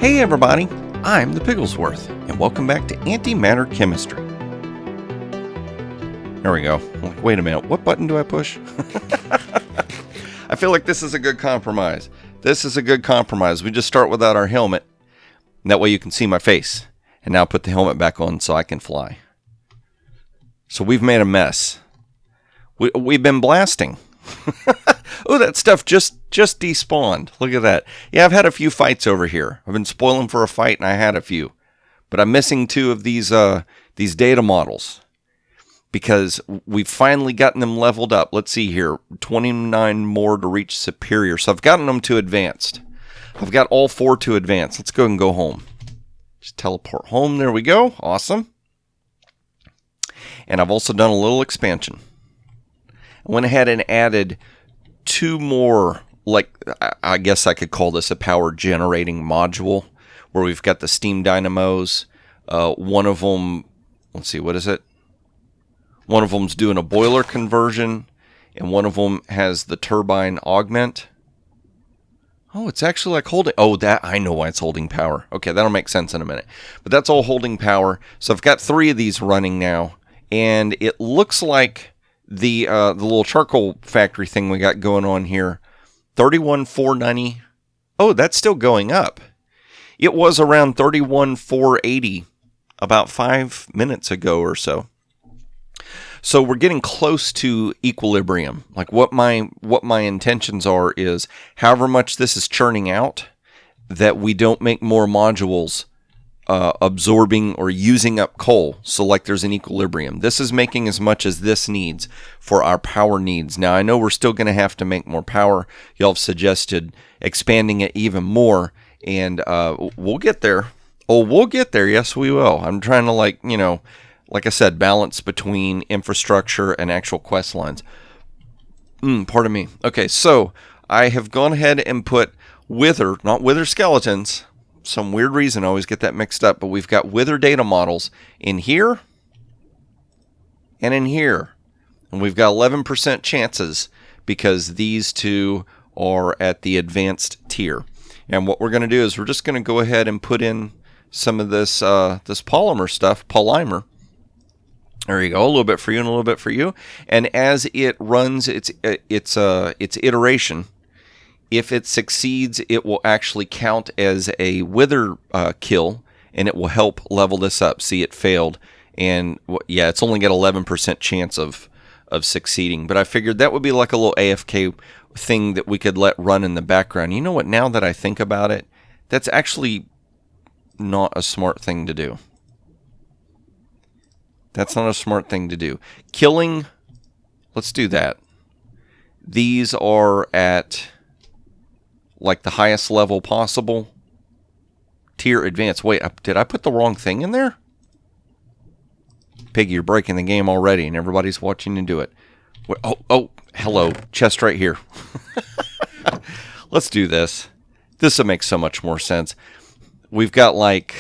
Hey everybody, I'm the Pigglesworth, and welcome back to Antimater Chemistry. There we go. Wait a minute, what button do I push? I feel like this is a good compromise. We just start without our helmet, and that way you can see my face. And now put the helmet back on so I can fly. So we've made a mess. We've been blasting. Oh, that stuff just despawned. Look at that. Yeah, I've had a few fights over here. I've been spoiling for a fight, and I had a few. But I'm missing two of these data models because we've finally gotten them leveled up. Let's see here. 29 more to reach superior. So I've gotten them to advanced. I've got all 4 to advanced. Let's go ahead and go home. Just teleport home. There we go. Awesome. And I've also done a little expansion. I went ahead and added 2 more, like, I guess I could call this a power generating module, where we've got the steam dynamos. One of them, let's see, what is it? One of them's doing a boiler conversion, and one of them has the turbine augment. Oh, it's actually like holding, oh, that, I know why it's holding power. Okay, that'll make sense in a minute. But that's all holding power. So I've got 3 of these running now, and it looks like the little charcoal factory thing we got going on here, 31,490. Oh, that's still going up. It was around 31,480 about 5 minutes ago or so. So we're getting close to equilibrium. Like what my intentions are is however much this is churning out, that we don't make more modules absorbing or using up coal. So like there's an equilibrium. This is making as much as this needs for our power needs. Now I know we're still going to have to make more power. Y'all have suggested expanding it even more, and we'll get there. Oh, we'll get there. Yes, we will. I'm trying to, like I said, balance between infrastructure and actual quest lines. Pardon me. Okay, so I have gone ahead and put wither, not wither skeletons. Some weird reason I always get that mixed up, but we've got wither data models in here and in here. And we've got 11% chances because these 2 are at the advanced tier. And what we're going to do is we're just going to go ahead and put in some of this this polymer stuff, polymer. There you go, a little bit for you and a little bit for you. And as it runs its iteration, if it succeeds, it will actually count as a wither kill, and it will help level this up. See, it failed, and yeah, it's only got 11% chance of succeeding. But I figured that would be like a little AFK thing that we could let run in the background. You know what? Now that I think about it, that's actually not a smart thing to do. That's not a smart thing to do. Killing, let's do that. These are at like the highest level possible. Tier advanced. Wait, did I put the wrong thing in there? Piggy, you're breaking the game already, and everybody's watching you do it. Oh, hello. Chest right here. Let's do this. This will make so much more sense. We've got like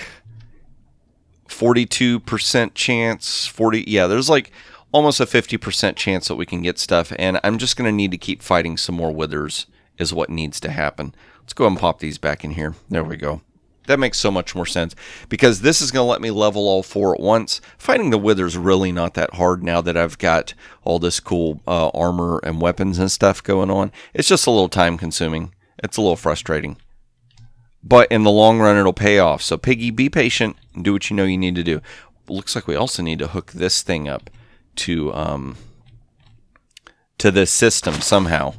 42% chance, there's like almost a 50% chance that we can get stuff, and I'm just going to need to keep fighting some more withers is what needs to happen. Let's go ahead and pop these back in here. There we go. That makes so much more sense because this is going to let me level all 4 at once. Fighting the withers really not that hard now that I've got all this cool armor and weapons and stuff going on. It's just a little time consuming. It's a little frustrating. But in the long run, it'll pay off. So, Piggy, be patient and do what you know you need to do. Looks like we also need to hook this thing up to this system somehow.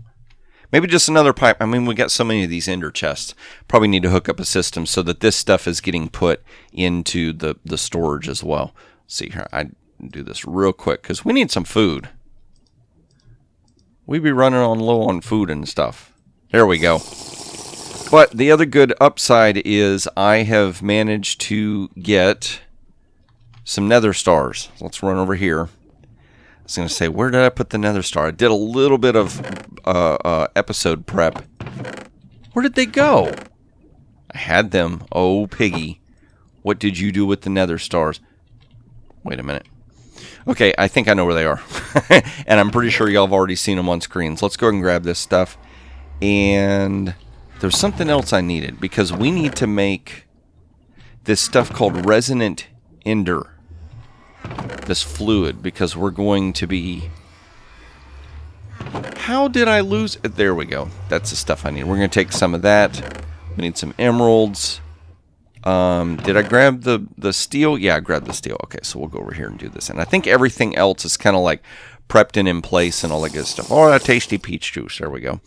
Maybe just another pipe. I mean, we got so many of these ender chests. Probably need to hook up a system so that this stuff is getting put into the storage as well. Let's see here. I do this real quick because we need some food. We be running on low on food and stuff. There we go. But the other good upside is I have managed to get some nether stars. Let's run over here. I was going to say, where did I put the nether star? I did a little bit of episode prep. Where did they go? I had them. Oh, Piggy. What did you do with the nether stars? Wait a minute. Okay, I think I know where they are. And I'm pretty sure y'all have already seen them on screens. Let's go ahead and grab this stuff. And there's something else I needed, because we need to make this stuff called resonant ender, this fluid, because we're going to be... How did I lose it? There we go. That's the stuff I need. We're going to take some of that. We need some emeralds. Did I grab the steel? Yeah, I grabbed the steel. Okay, so we'll go over here and do this. And I think everything else is kind of like prepped and in place and all that good stuff. Oh, that tasty peach juice. There we go.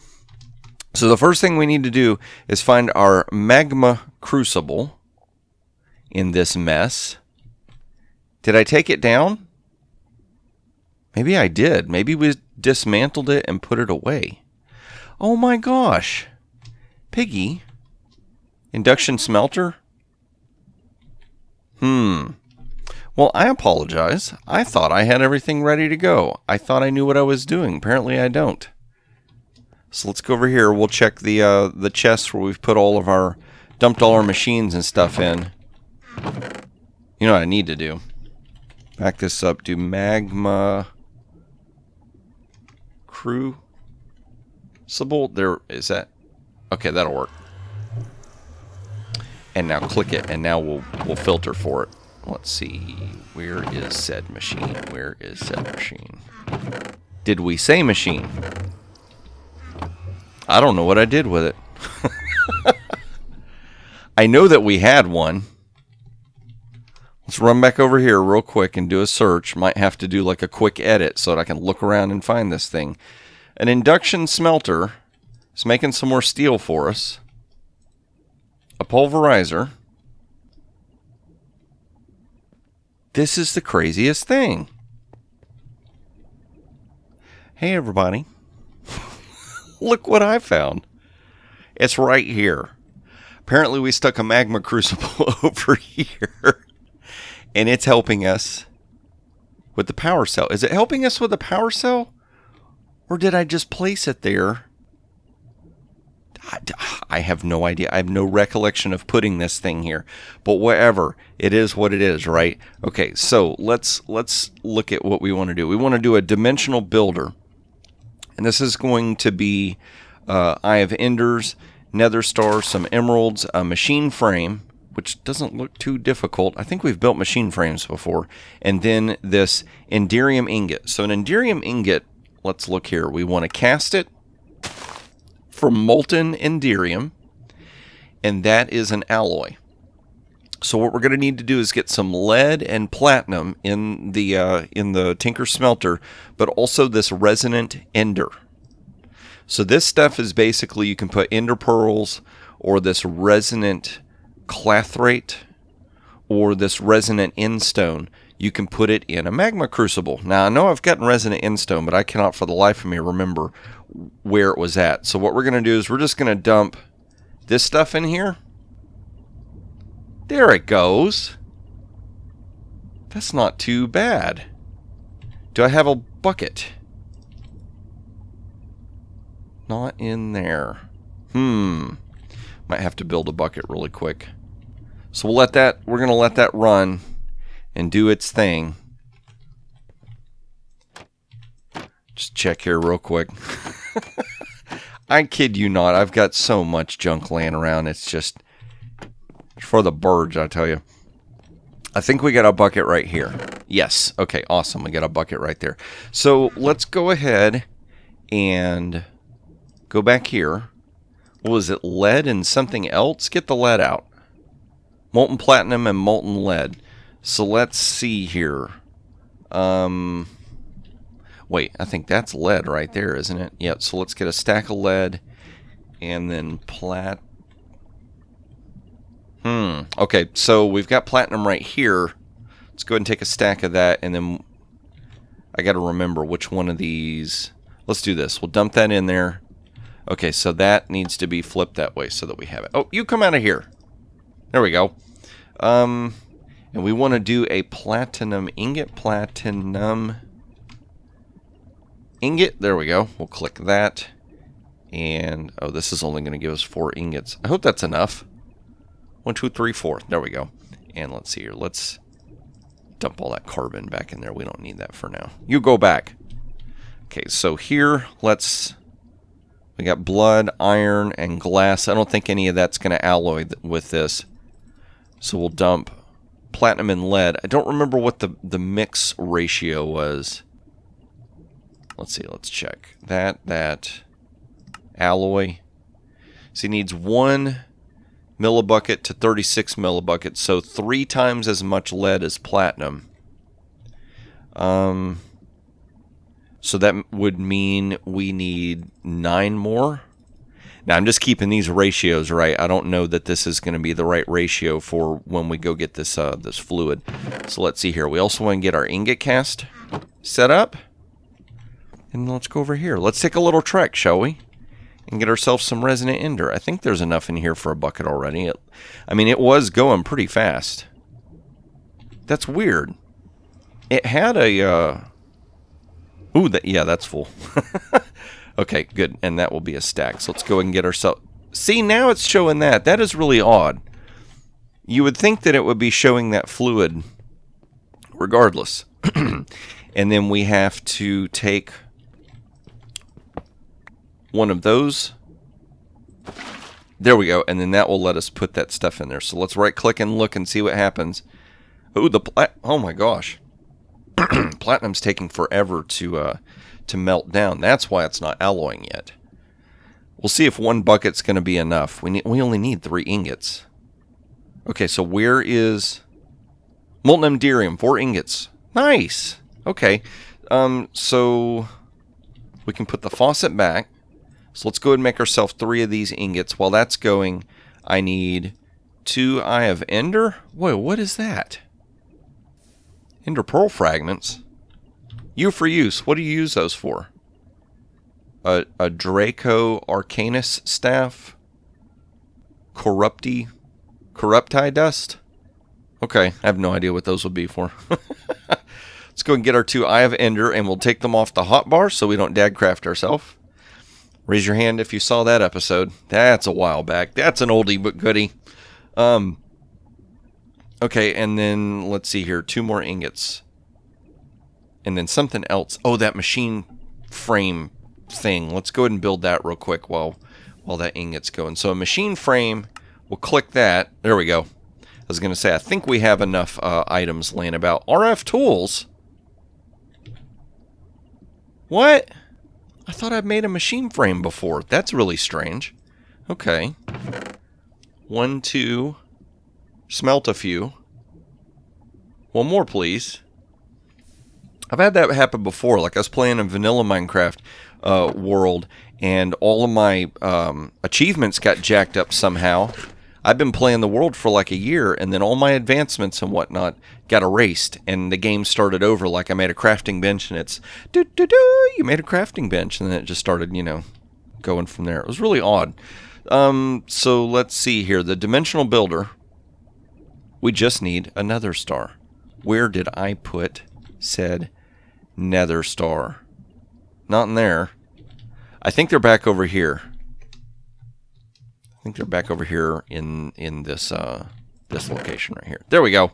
So the first thing we need to do is find our magma crucible in this mess. Did I take it down? Maybe I did. Maybe we dismantled it and put it away. Oh my gosh. Piggy. Induction smelter? Well, I apologize. I thought I had everything ready to go. I thought I knew what I was doing. Apparently I don't. So let's go over here. We'll check the chest where we've put dumped all our machines and stuff in. You know what I need to do? Back this up. Do magma crucible. There is that. Okay, that'll work. And now click it, and now we'll filter for it. Let's see. Where is said machine? Where is said machine? Did we say machine? I don't know what I did with it. I know that we had one. Let's run back over here real quick and do a search. Might have to do like a quick edit so that I can look around and find this thing. An induction smelter is making some more steel for us. A pulverizer. This is the craziest thing. Hey everybody. Look what I found. It's right here. Apparently we stuck a magma crucible over here. And it's helping us with the power cell. Is it helping us with the power cell? Or did I just place it there? I have no idea. I have no recollection of putting this thing here. But whatever. It is what it is, right? Okay, so let's look at what we want to do. We want to do a dimensional builder. And this is going to be Eye of Enders, Nether Star, some emeralds, a machine frame, which doesn't look too difficult. I think we've built machine frames before. And then this Enderium ingot. So an Enderium ingot, let's look here. We want to cast it from molten Enderium, and that is an alloy. So what we're going to need to do is get some lead and platinum in the Tinker smelter, but also this resonant ender. So this stuff is basically, you can put ender pearls or this resonant clathrate or this resonant endstone. You can put it in a magma crucible. Now, I know I've gotten resonant endstone, but I cannot for the life of me remember where it was at. So what we're going to do is we're just going to dump this stuff in here. There it goes. That's not too bad. Do I have a bucket? Not in there. Might have to build a bucket really quick. So we're going to let that run and do its thing. Just check here real quick. I kid you not. I've got so much junk laying around. It's just for the birds, I tell you. I think we got a bucket right here. Yes. Okay, awesome. We got a bucket right there. So let's go ahead and go back here. What was it? Lead and something else? Get the lead out. Molten platinum and molten lead. So let's see here. Wait, I think that's lead right there, isn't it? Yep, so let's get a stack of lead and then Okay, so we've got platinum right here. Let's go ahead and take a stack of that, and then I got to remember which one of these. Let's do this. We'll dump that in there. Okay, so that needs to be flipped that way so that we have it. Oh, you come out of here. There we go. And we want to do a platinum ingot. Platinum ingot. There we go. We'll click that. And, oh, this is only going to give us 4 ingots. I hope that's enough. 1, 2, 3, 4. There we go. And let's see here. Let's dump all that carbon back in there. We don't need that for now. You go back. Okay, so here, we got blood, iron, and glass. I don't think any of that's going to alloy with this. So we'll dump platinum and lead. I don't remember what the mix ratio was. Let's see, let's check. That alloy. So he needs 1 millibucket to 36 millibuckets, so 3 times as much lead as platinum. So that would mean we need 9 more. Now I'm just keeping these ratios right. I don't know that this is going to be the right ratio for when we go get this this fluid. So let's see here. We also want to get our ingot cast set up. And let's go over here. Let's take a little trek, shall we? And get ourselves some resonant ender. I think there's enough in here for a bucket already. I mean, it was going pretty fast. That's weird. It had a... Ooh, yeah, that's full. Okay, good. And that will be a stack. So let's go and get ourselves... See, now it's showing that. That is really odd. You would think that it would be showing that fluid regardless. And then we have to take one of those. There we go. And then that will let us put that stuff in there. So let's right-click and look and see what happens. Ooh, oh my gosh. Platinum's taking forever to melt down. That's why it's not alloying yet. We'll see if 1 bucket's going to be enough. We only need 3 ingots. Okay, so where is molten emmurium? 4 ingots. Nice. Okay. So we can put the faucet back. So let's go ahead and make ourselves 3 of these ingots. While that's going, I need 2 Eye of Ender. Whoa, what is that? Ender pearl fragments. U for use. What do you use those for? A Draco Arcanus staff. Corrupti dust. Okay, I have no idea what those would be for. Let's go and get our 2 Eye of Ender, and we'll take them off the hotbar so we don't dagcraft ourselves. Raise your hand if you saw that episode. That's a while back. That's an oldie but goodie. Okay, and then let's see here. 2 more ingots. And then something else. Oh, that machine frame thing. Let's go ahead and build that real quick while that ingot's going. So a machine frame, we'll click that. There we go. I was going to say, I think we have enough items laying about. RF tools? What? I thought I'd made a machine frame before. That's really strange. Okay. 1, 2. Smelt a few. 1 more, please. I've had that happen before. Like I was playing in vanilla Minecraft world, and all of my achievements got jacked up somehow. I've been playing the world for like a year, and then all my advancements and whatnot got erased, and the game started over. Like I made a crafting bench, and it's you made a crafting bench, and then it just started, going from there. It was really odd. So let's see here. The dimensional builder. We just need a nether star. Where did I put said nether star? Not in there. I think they're back over here. I think they're back over here in this this location right here. There we go.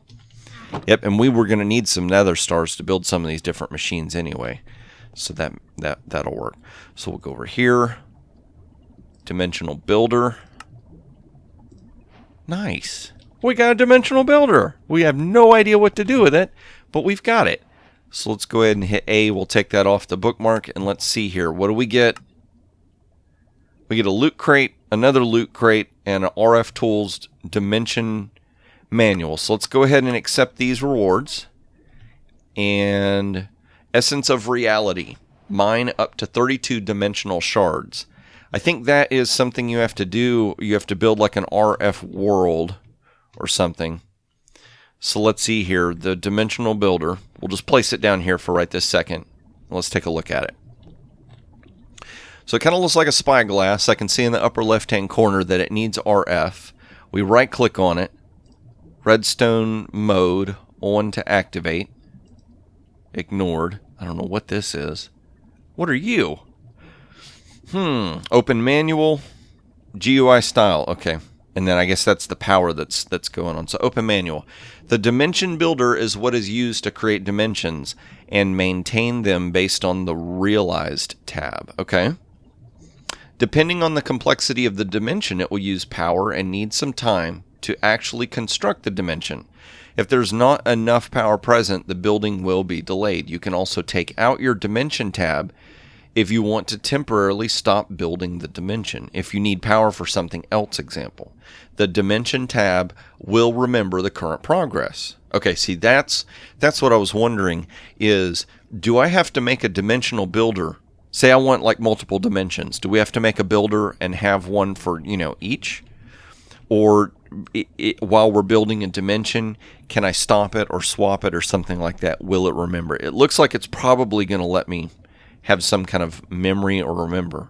Yep, and we were going to need some nether stars to build some of these different machines anyway. So that'll work. So we'll go over here. Dimensional builder. Nice. We got a dimensional builder. We have no idea what to do with it, but we've got it. So let's go ahead and hit A. We'll take that off the bookmark, and let's see here. What do we get? We get a loot crate, another loot crate, and an RF Tools dimension manual. So let's go ahead and accept these rewards. And Essence of Reality. Mine up to 32 dimensional shards. I think that is something you have to do. You have to build like an RF world or something. So let's see here. The dimensional builder. We'll just place it down here for right this second. Let's take a look at it. So it kind of looks like a spyglass. I can see in the upper left-hand corner that it needs RF. We right-click on it. Redstone mode on to activate. Ignored. I don't know what this is. What are you? Open manual. GUI style. Okay. And then I guess that's the power that's going on. So open manual. The dimension builder is what is used to create dimensions and maintain them based on the realized tab. Okay. Depending on the complexity of the dimension, it will use power and need some time to actually construct the dimension. If there's not enough power present, the building will be delayed. You can also take out your dimension tab if you want to temporarily stop building the dimension. If you need power for something else, example, the dimension tab will remember the current progress. Okay, see, that's what I was wondering is, do I have to make a dimensional builder? Say I want like multiple dimensions. Do we have to make a builder and have one for, each? Or while we're building a dimension, can I stop it or swap it or something like that? Will it remember? It looks like it's probably going to let me have some kind of memory or remember.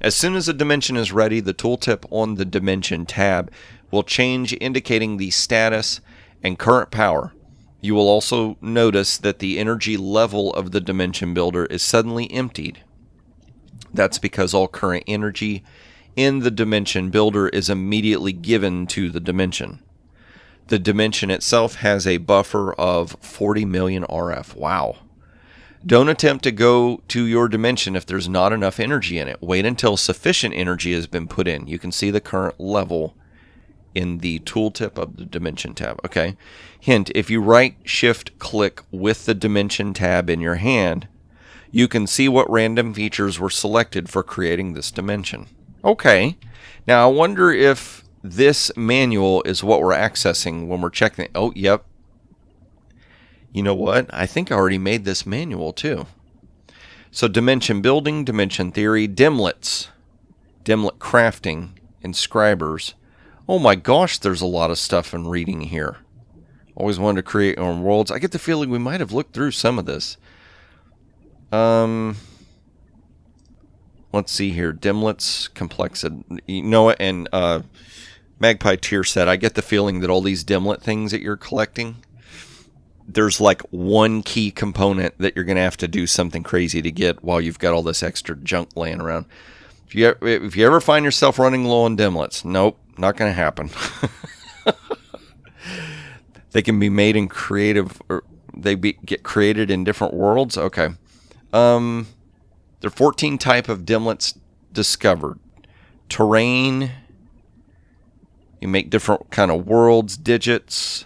As soon as a dimension is ready, the tooltip on the dimension tab will change, indicating the status and current power. You will also notice that the energy level of the dimension builder is suddenly emptied. That's because all current energy in the dimension builder is immediately given to the dimension. The dimension itself has a buffer of 40 million RF. Wow. Don't attempt to go to your dimension if there's not enough energy in it. Wait until sufficient energy has been put in. You can see the current level in the tooltip of the dimension tab. Okay. Hint, if you right shift click with the dimension tab in your hand, you can see what random features were selected for creating this dimension. Okay. Now I wonder if this manual is what we're accessing when we're checking. Oh, yep. You know what? I think I already made this manual too. So dimension building, dimension theory, dimlets, dimlet crafting, inscribers. Oh my gosh, there's a lot of stuff in reading here. Always wanted to create our own worlds. I get the feeling we might have looked through some of this. Let's see here. Dimlets, complexity. You know what? And Magpie Tier said, I get the feeling that all these dimlet things that you're collecting, there's like one key component that you're going to have to do something crazy to get while you've got all this extra junk laying around. If you ever find yourself running low on dimlets, nope, not going to happen. They can be made in creative, or get created in different worlds. Okay. There are 14 type of dimlets discovered. Terrain. You make different kind of worlds, digits.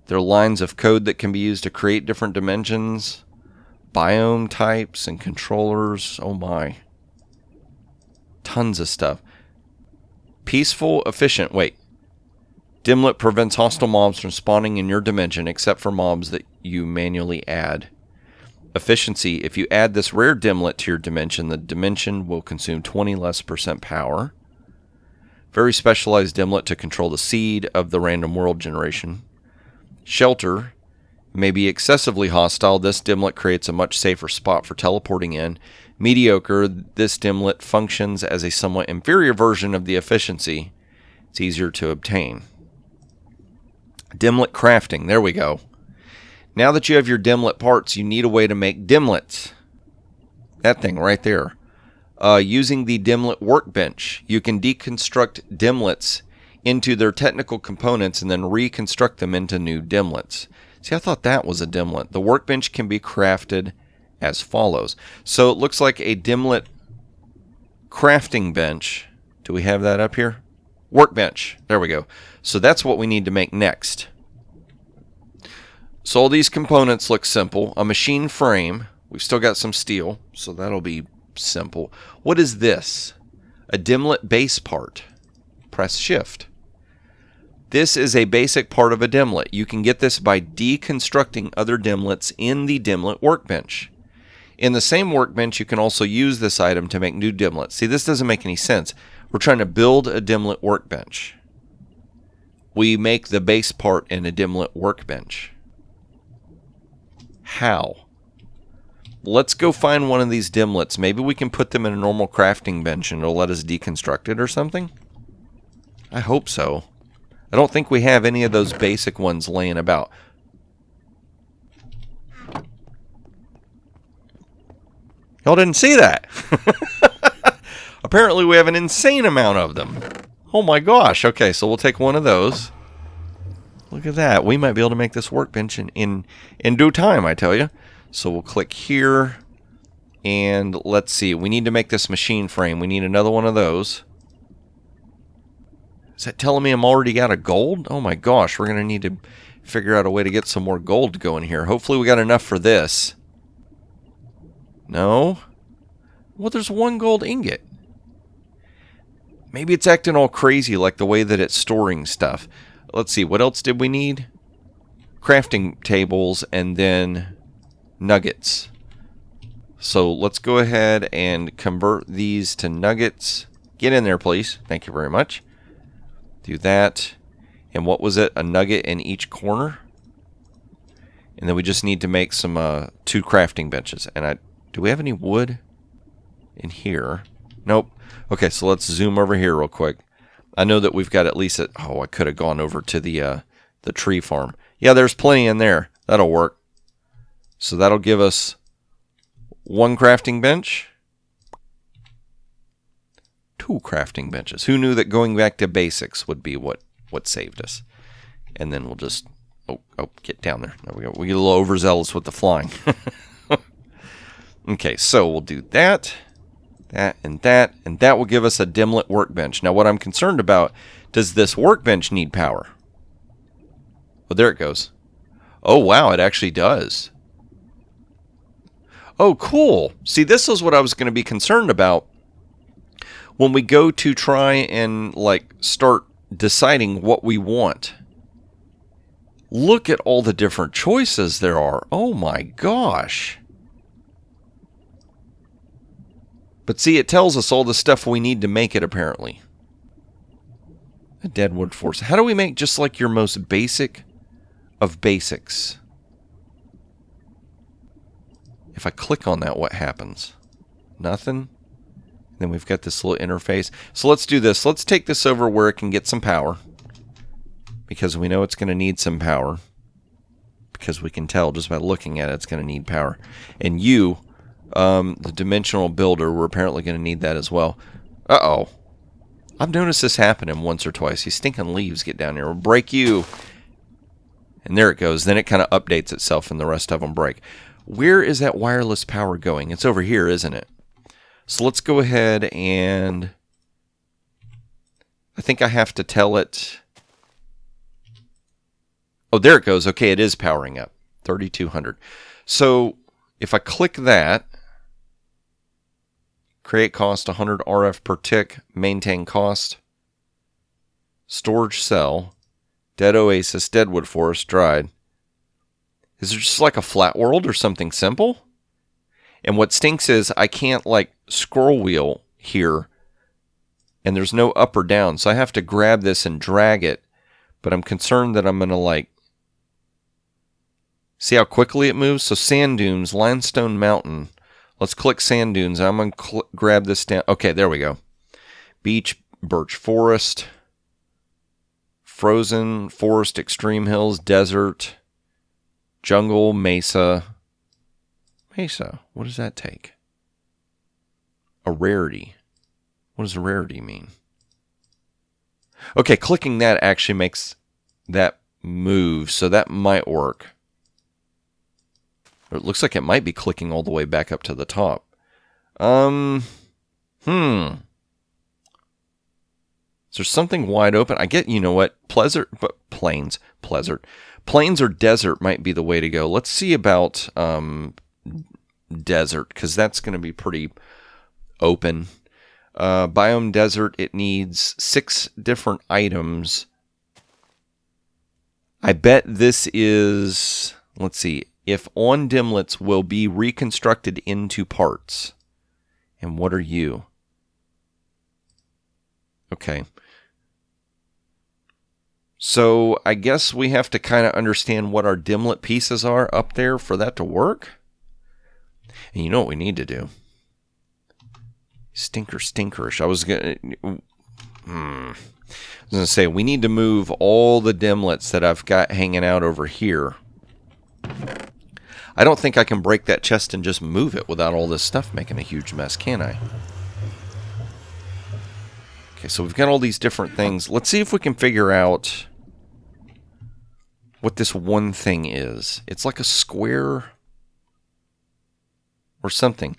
There are lines of code that can be used to create different dimensions. Biome types and controllers. Oh my. Tons of stuff. Peaceful, efficient. Wait. Dimlet prevents hostile mobs from spawning in your dimension except for mobs that you manually add. Efficiency. If you add this rare dimlet to your dimension, the dimension will consume 20% less power. Very specialized dimlet to control the seed of the random world generation. Shelter. May be excessively hostile. This dimlet creates a much safer spot for teleporting in. Mediocre. This dimlet functions as a somewhat inferior version of the efficiency. It's easier to obtain. Dimlet crafting. There we go. Now that you have your dimlet parts, you need a way to make dimlets. That thing right there. Using the dimlet workbench, you can deconstruct dimlets into their technical components and then reconstruct them into new dimlets. See, I thought that was a dimlet. The workbench can be crafted as follows. So it looks like a dimlet crafting bench. Do we have that up here? Workbench. There we go. So that's what we need to make next. So all these components look simple. A machine frame. We've still got some steel, so that'll be simple. What is this? A dimlet base part. Press shift. This is a basic part of a dimlet. You can get this by deconstructing other dimlets in the dimlet workbench. In the same workbench, you can also use this item to make new dimlets. See, this doesn't make any sense. We're trying to build a dimlet workbench. We make the base part in a dimlet workbench. How? Let's go find one of these dimlets. Maybe we can put them in a normal crafting bench and it'll let us deconstruct it or something? I hope so. I don't think we have any of those basic ones laying about. Y'all didn't see that. Apparently we have an insane amount of them. Oh my gosh. Okay, so we'll take one of those. Look at that. We might be able to make this workbench in due time, I tell you. So we'll click here. And let's see. We need to make this machine frame. We need another one of those. Is that telling me I'm already out of gold? Oh my gosh, we're going to need to figure out a way to get some more gold going here. Hopefully we got enough for this. No? Well, there's 1 gold ingot. Maybe it's acting all crazy like the way that it's storing stuff. Let's see, what else did we need? Crafting tables and then nuggets. So let's go ahead and convert these to nuggets. Get in there, please. Thank you very much. Do that. And what was it? A nugget in each corner. And then we just need to make some 2 crafting benches. And do we have any wood in here? Nope. Okay, so let's zoom over here real quick. I know that we've got at least I could have gone over to the tree farm. Yeah, there's plenty in there. That'll work. So that'll give us 1 crafting bench. 2 crafting benches. Who knew that going back to basics would be what saved us? And then we'll just get down there. There we go. We get a little overzealous with the flying. Okay, so we'll do that, and that will give us a dimlet workbench. Now what I'm concerned about, does this workbench need power? Oh, there it goes. Oh wow, it actually does. Oh cool. See, this is what I was going to be concerned about when we go to try and start deciding what we want. Look at all the different choices there are. Oh my gosh. But see, it tells us all the stuff we need to make it, apparently. A deadwood force. How do we make just like your most basic of basics? If I click on that, what happens? Nothing. Then we've got this little interface. So let's do this. Let's take this over where it can get some power. Because we know it's going to need some power. Because we can tell just by looking at it, it's going to need power. And you, the dimensional builder, we're apparently going to need that as well. Uh-oh. I've noticed this happening once or twice. These stinking leaves get down here. We'll break you. And there it goes. Then it kind of updates itself and the rest of them break. Where is that wireless power going? It's over here, isn't it? So let's go ahead and I think I have to tell it. Oh, there it goes. Okay, it is powering up. 3200. So if I click that, create cost 100 RF per tick, maintain cost, storage cell, dead oasis, deadwood forest, dried. Is it just like a flat world or something simple? And what stinks is I can't scroll wheel here and there's no up or down. So I have to grab this and drag it. But I'm concerned that I'm going to see how quickly it moves? So sand dunes, limestone mountain. Let's click sand dunes. I'm going to grab this down. Okay, there we go. Beach, birch forest, frozen forest, extreme hills, desert, jungle, mesa. Mesa, what does that take? A rarity. What does a rarity mean? Okay, clicking that actually makes that move, so that might work. It looks like it might be clicking all the way back up to the top. Is there something wide open? I get, you know what? Plains or desert might be the way to go. Let's see about desert, because that's going to be pretty open. Biome desert, it needs 6 different items. I bet this is, let's see, if on dimlets will be reconstructed into parts. And what are you? Okay. So I guess we have to kind of understand what our dimlet pieces are up there for that to work. And you know what we need to do? Stinkerish. I was going to say, we need to move all the dimlets that I've got hanging out over here. I don't think I can break that chest and just move it without all this stuff making a huge mess, can I? Okay, so we've got all these different things. Let's see if we can figure out what this one thing is. It's like a square or something.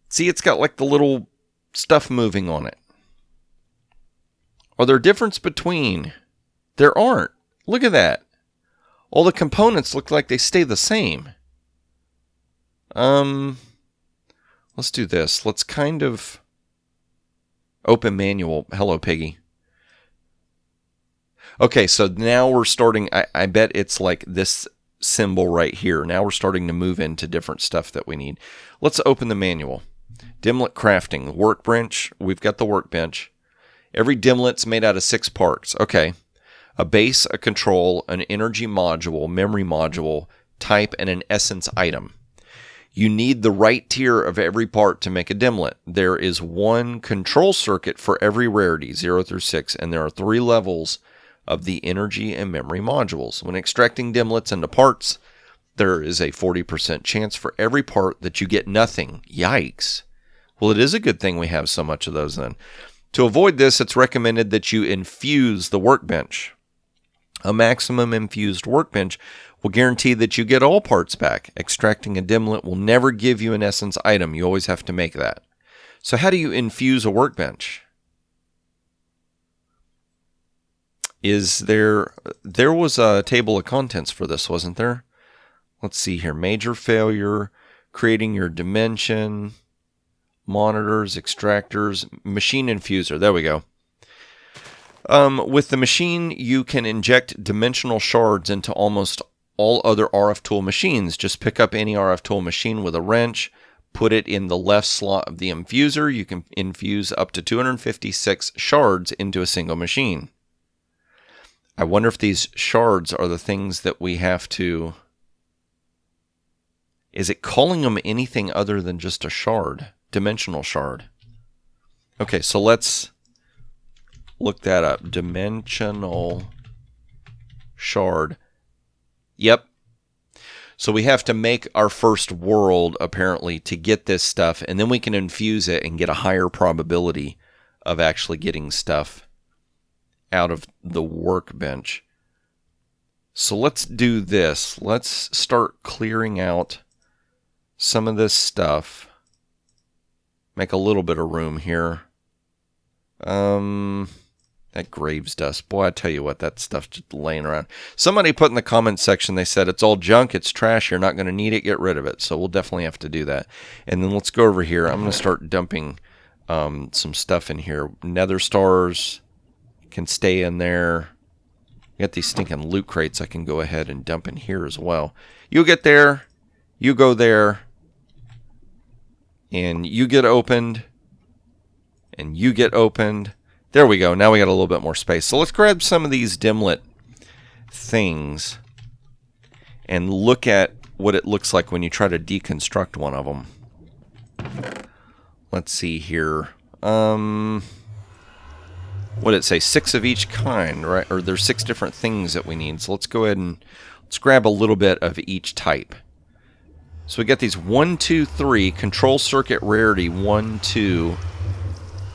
See, it's got like the little stuff moving on it. Are there difference between? There aren't. Look at that. All the components look like they stay the same. Let's do this. Let's kind of open manual. Hello, Piggy. Okay, so now we're starting. I bet it's like this symbol right here. Now we're starting to move into different stuff that we need. Let's open the manual. Dimlet crafting. Workbench. We've got the workbench. Every dimlet's made out of 6 parts. Okay. A base, a control, an energy module, memory module, type, and an essence item. You need the right tier of every part to make a dimlet. There is one control circuit for every rarity, 0 through 6, and there are 3 levels of the energy and memory modules. When extracting dimlets into parts, there is a 40% chance for every part that you get nothing. Yikes. Well, it is a good thing we have so much of those then. To avoid this, it's recommended that you infuse the workbench. A maximum infused workbench will guarantee that you get all parts back. Extracting a dimlet will never give you an essence item. You always have to make that. So how do you infuse a workbench? There was a table of contents for this, wasn't there? Let's see here. Major failure, creating your dimension, monitors, extractors, machine infuser. There we go. With the machine, you can inject dimensional shards into almost all other RF tool machines. Just pick up any RF tool machine with a wrench, put it in the left slot of the infuser. You can infuse up to 256 shards into a single machine. I wonder if these shards are the things that we have to... Is it calling them anything other than just a shard? Dimensional shard. Okay, so let's look that up. Dimensional shard. Yep. So we have to make our first world, apparently, to get this stuff, and then we can infuse it and get a higher probability of actually getting stuff out of the workbench. So let's do this. Let's start clearing out some of this stuff. Make a little bit of room here. That graves dust. Boy, I tell you what, that stuff's just laying around. Somebody put in the comments section, they said, it's all junk, it's trash, you're not going to need it, get rid of it. So we'll definitely have to do that. And then let's go over here. I'm going to start dumping some stuff in here. Nether stars can stay in there. Got these stinking loot crates I can go ahead and dump in here as well. You get there, you go there, and you get opened, and you get opened. There we go. Now we got a little bit more space. So let's grab some of these dimlet things and look at what it looks like when you try to deconstruct one of them. Let's see here. What did it say? 6 of each kind, right? Or there's 6 different things that we need. So let's go ahead and let's grab a little bit of each type. So we got these 1, 2, 3 control circuit rarity 1, 2,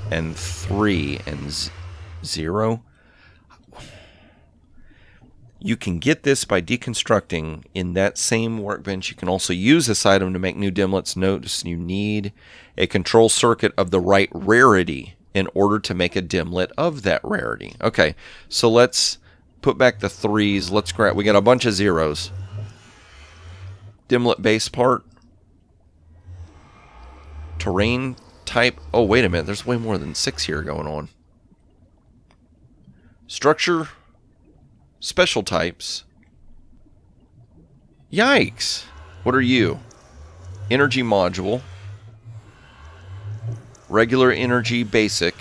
and 3 and 0. You can get this by deconstructing in that same workbench. You can also use this item to make new dimlets. Notice you need a control circuit of the right rarity in order to make a dimlet of that rarity. Okay, so let's put back the 3s. Let's grab, we got a bunch of 0s. Dimlet base part. Terrain type. Oh, wait a minute. There's way more than 6 here going on. Structure. Special types. Yikes. What are you? Energy module. Regular energy basic.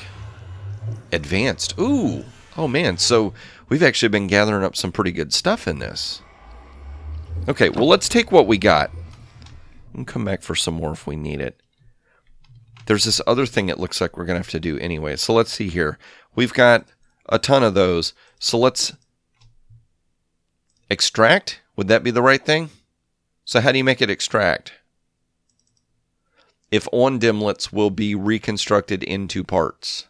Advanced. Ooh. Oh, man. So we've actually been gathering up some pretty good stuff in this. Okay, well, let's take what we got. And come back for some more if we need it. There's this other thing it looks like we're going to have to do anyway. So let's see here. We've got a ton of those. So let's extract. Would that be the right thing? So how do you make it extract? If on dimlets will be reconstructed into parts.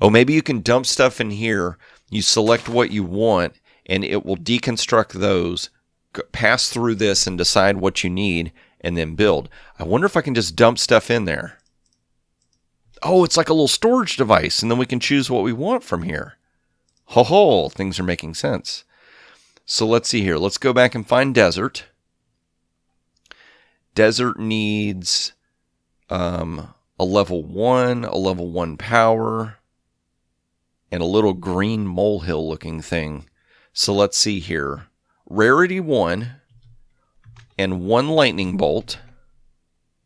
Oh, maybe you can dump stuff in here. You select what you want, and it will deconstruct those, pass through this, and decide what you need, and then build. I wonder if I can just dump stuff in there. Oh, it's like a little storage device, and then we can choose what we want from here. Ho ho, things are making sense. So let's see here. Let's go back and find desert. Desert needs a level 1, a level 1 power, and a little green molehill looking thing. So let's see here. Rarity 1 and 1 lightning bolt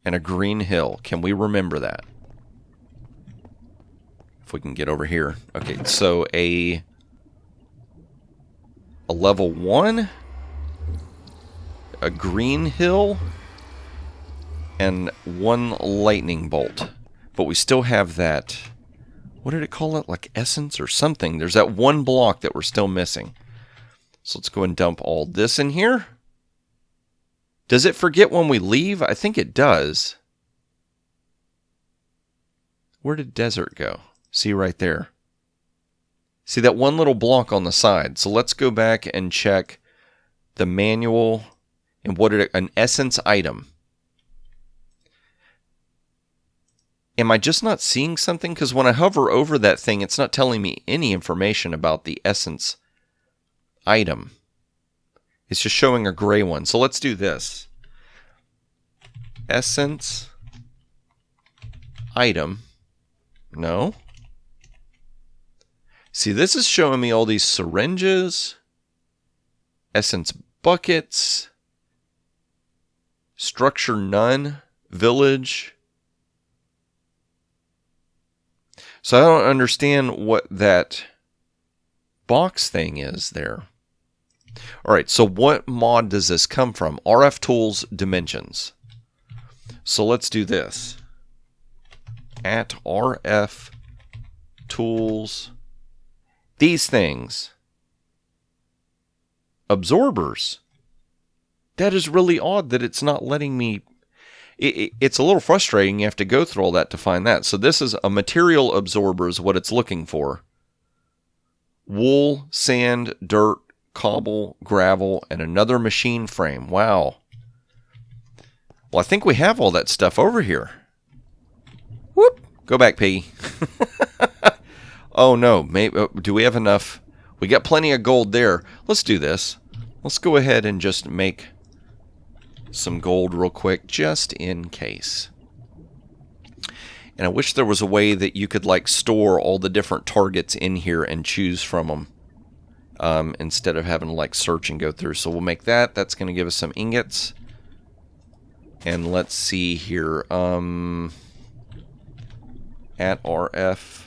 and a green hill. Can we remember that? If we can get over here. Okay, so a level 1, a green hill, and 1 lightning bolt. But we still have that, what did it call it? Like essence or something. There's that 1 block that we're still missing. So let's go and dump all this in here. Does it forget when we leave? I think it does. Where did desert go? See right there. See that 1 little block on the side. So let's go back and check the manual and what an essence item. Am I just not seeing something? Because when I hover over that thing, it's not telling me any information about the essence item. It's just showing a gray one. So let's do this. Essence item. No. See, this is showing me all these syringes, essence buckets, structure none, village. So I don't understand what that box thing is there. All right, so what mod does this come from? RF Tools Dimensions. So let's do this. At RF Tools, these things. Absorbers. That is really odd that it's not letting me. It's a little frustrating. You have to go through all that to find that. So this is a material absorber is what it's looking for. Wool, sand, dirt, cobble, gravel, and another machine frame. Wow. Well, I think we have all that stuff over here. Whoop. Go back, Piggy. Oh, no. Maybe, do we have enough? We got plenty of gold there. Let's do this. Let's go ahead and just make some gold real quick, just in case. And I wish there was a way that you could like store all the different targets in here and choose from them instead of having to like search and go through. So we'll make that. That's going to give us some ingots. And let's see here. At RF.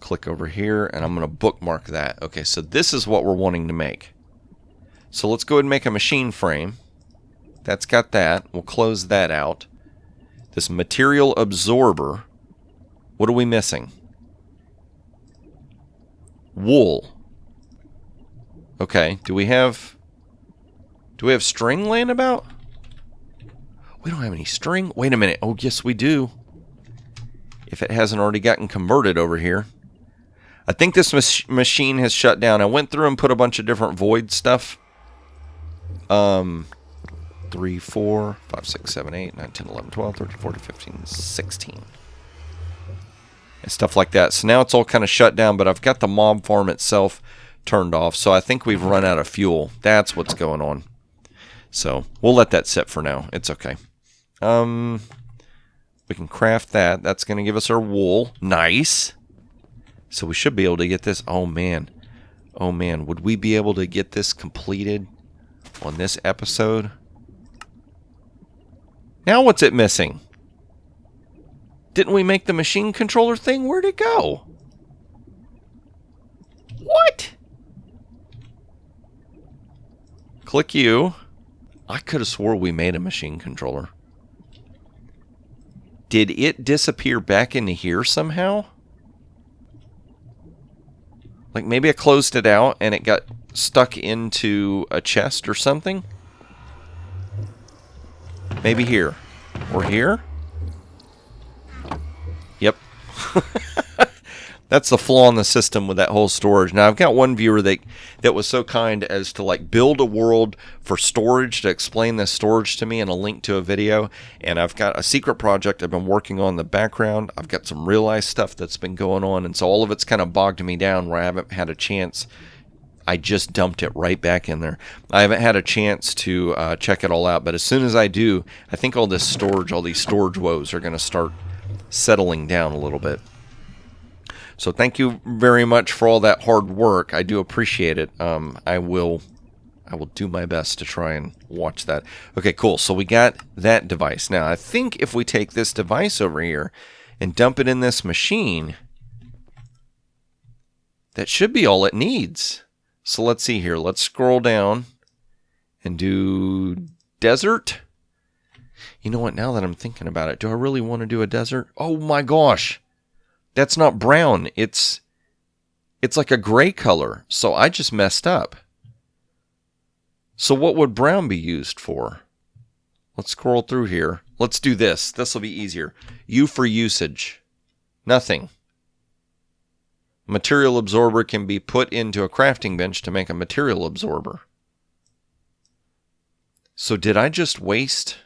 Click over here, and I'm going to bookmark that. Okay, so this is what we're wanting to make. So let's go ahead and make a machine frame. That's got that. We'll close that out. This material absorber. What are we missing? Wool. Okay, do we have string laying about? We don't have any string. Wait a minute. Oh, yes, we do. If it hasn't already gotten converted over here. I think this machine has shut down. I went through and put a bunch of different void stuff. 3, 4, 5, 6, 7, 8, 9, 10, 11, 12, 13, 14, 15, 16. And stuff like that. So now it's all kind of shut down, but I've got the mob farm itself turned off. So I think we've run out of fuel. That's what's going on. So we'll let that sit for now. It's okay. We can craft that. That's going to give us our wool. Nice. So we should be able to get this. Oh, man. Oh, man. Would we be able to get this completed on this episode? Now what's it missing? Didn't we make the machine controller thing? Where'd it go? What? Click you. I could have swore we made a machine controller. Did it disappear back into here somehow? Like maybe I closed it out and it got stuck into a chest or something? Maybe here. Or here? Yep. That's the flaw in the system with that whole storage. Now, I've got one viewer that was so kind as to like build a world for storage to explain this storage to me and a link to a video. And I've got a secret project I've been working on in the background. I've got some real life stuff that's been going on. And so all of it's kind of bogged me down where I haven't had a chance. I just dumped it right back in there. I haven't had a chance to check it all out. But as soon as I do, I think all these storage woes are going to start settling down a little bit. So thank you very much for all that hard work. I do appreciate it. I will do my best to try and watch that. Okay, cool. So we got that device. Now, I think if we take this device over here and dump it in this machine, that should be all it needs. So let's see here. Let's scroll down and do desert. You know what? Now that I'm thinking about it, do I really want to do a desert? Oh my gosh. That's not brown. It's like a gray color. So I just messed up. So what would brown be used for? Let's scroll through here. Let's do this. This will be easier. U for usage. Nothing. Material absorber can be put into a crafting bench to make a material absorber. So did I just waste?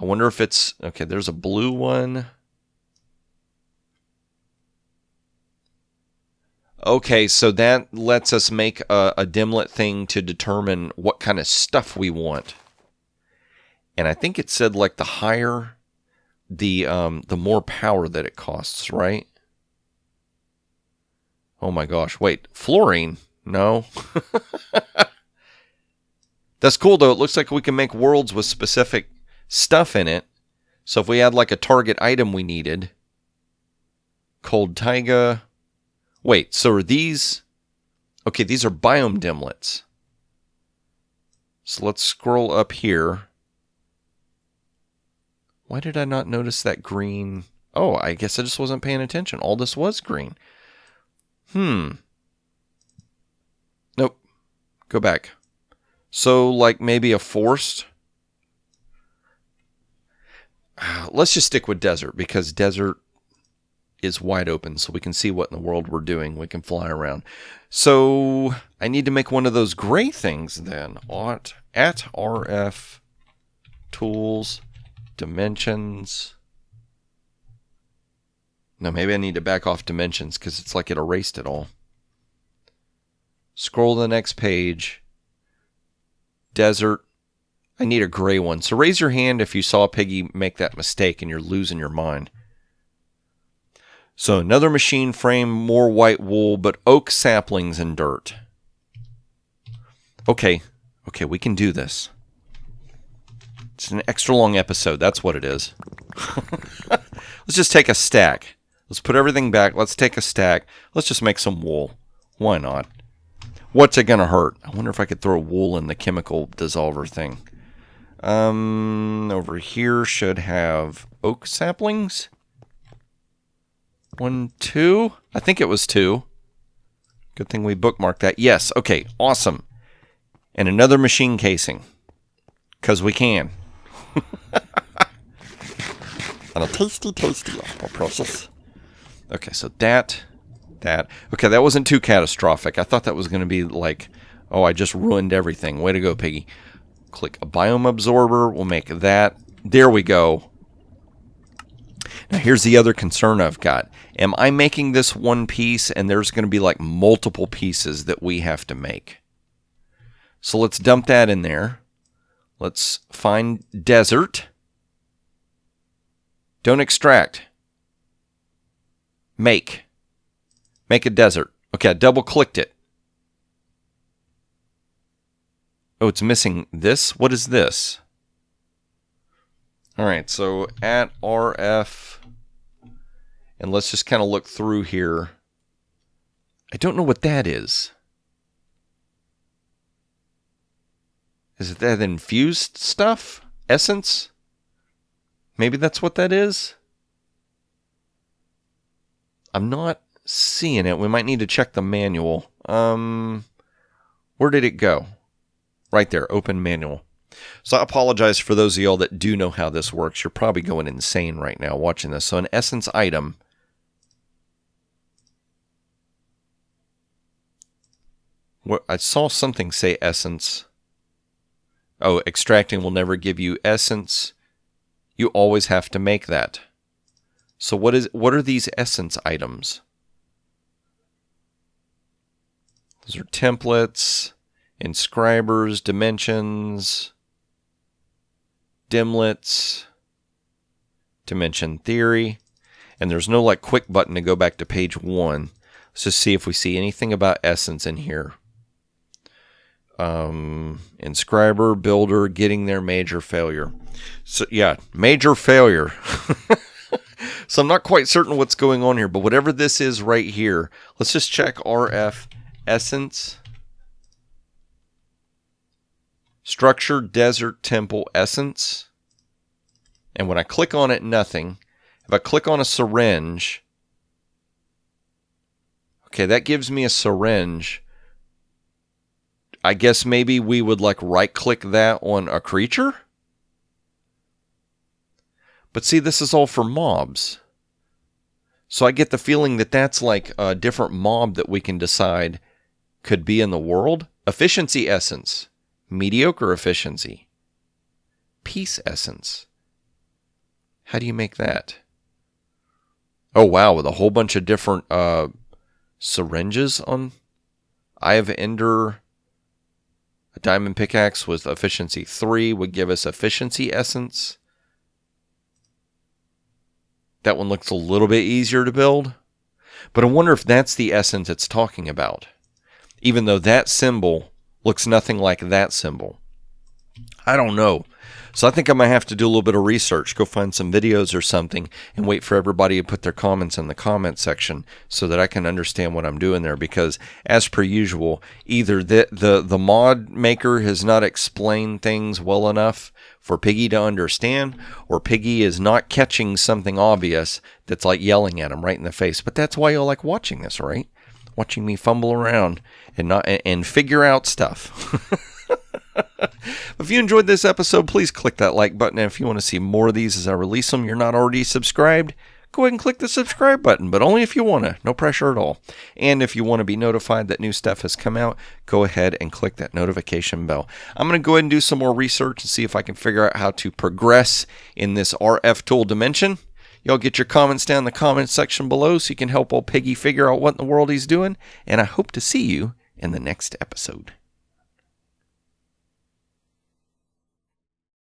I wonder if it's... Okay, there's a blue one. Okay, so that lets us make a dimlet thing to determine what kind of stuff we want. And I think it said like the higher, the more power that it costs, right? Oh my gosh, wait, fluorine? No. That's cool though. It looks like we can make worlds with specific stuff in it. So if we had like a target item we needed, cold taiga. Wait, so are these... Okay, these are biome dimlets. So let's scroll up here. Why did I not notice that green? Oh, I guess I just wasn't paying attention. All this was green. Nope. Go back. So, like maybe a forest? Let's just stick with desert, because desert is wide open, so we can see what in the world we're doing. We can fly around. So I need to make one of those gray things then. At RF tools dimensions. No, maybe I need to back off dimensions because it's like it erased it all. Scroll to the next page. Desert. I need a gray one. So raise your hand if you saw Piggy make that mistake and you're losing your mind. So another machine frame, more white wool, but oak saplings and dirt. Okay, we can do this. It's an extra long episode, that's what it is. Let's just take a stack. Let's put everything back. Let's take a stack. Let's just make some wool. Why not? What's it gonna hurt? I wonder if I could throw wool in the chemical dissolver thing. Over here should have oak saplings. 1, 2. I think it was 2. Good thing we bookmarked that. Yes. Okay. Awesome. And another machine casing. Because we can. And a tasty, apple, precious. Okay, so that. Okay, that wasn't too catastrophic. I thought that was going to be like, oh, I just ruined everything. Way to go, Piggy. Click a biome absorber. We'll make that. There we go. Now, here's the other concern I've got. Am I making this one piece and there's going to be like multiple pieces that we have to make? So let's dump that in there. Let's find desert. Don't extract. Make. Make a desert. Okay, I double-clicked it. Oh, it's missing this? What is this? All right, so at RF, and let's just kind of look through here. I don't know what that is. Is it that infused stuff? Essence? Maybe that's what that is? I'm not seeing it. We might need to check the manual. Where did it go? Right there, open manual. So I apologize for those of y'all that do know how this works. You're probably going insane right now watching this. So an essence item. What I saw something say essence. Oh, extracting will never give you essence. You always have to make that. So what are these essence items? Those are templates, inscribers, dimensions, dimlets, dimension theory, and there's no like quick button to go back to page 1. Let's just see if we see anything about essence in here. Inscriber, builder, getting there, major failure. So yeah, major failure. So I'm not quite certain what's going on here, but whatever this is right here, let's just check RF essence. Structure, desert, temple, essence. And when I click on it, nothing. If I click on a syringe, okay, that gives me a syringe. I guess maybe we would like right click that on a creature. But see, this is all for mobs. So I get the feeling that that's like a different mob that we can decide could be in the world. Efficiency essence. Mediocre efficiency. Peace essence. How do you make that? Oh wow, with a whole bunch of different syringes on. Eye of Ender. A diamond pickaxe with efficiency 3 would give us efficiency essence. That one looks a little bit easier to build. But I wonder if that's the essence it's talking about. Even though that symbol looks nothing like that symbol. I don't know. So I think I might have to do a little bit of research, go find some videos or something, and wait for everybody to put their comments in the comment section so that I can understand what I'm doing there. Because as per usual, either the mod maker has not explained things well enough for Piggy to understand, or Piggy is not catching something obvious that's like yelling at him right in the face. But that's why you'll like watching this, right? Watching me fumble around and figure out stuff. If you enjoyed this episode, please click that like button. And if you want to see more of these as I release them, you're not already subscribed, go ahead and click the subscribe button, but only if you want to. No pressure at all. And if you want to be notified that new stuff has come out, go ahead and click that notification bell. I'm going to go ahead and do some more research and see if I can figure out how to progress in this RF tool dimension. Y'all get your comments down in the comment section below so you can help old Piggy figure out what in the world he's doing. And I hope to see you in the next episode.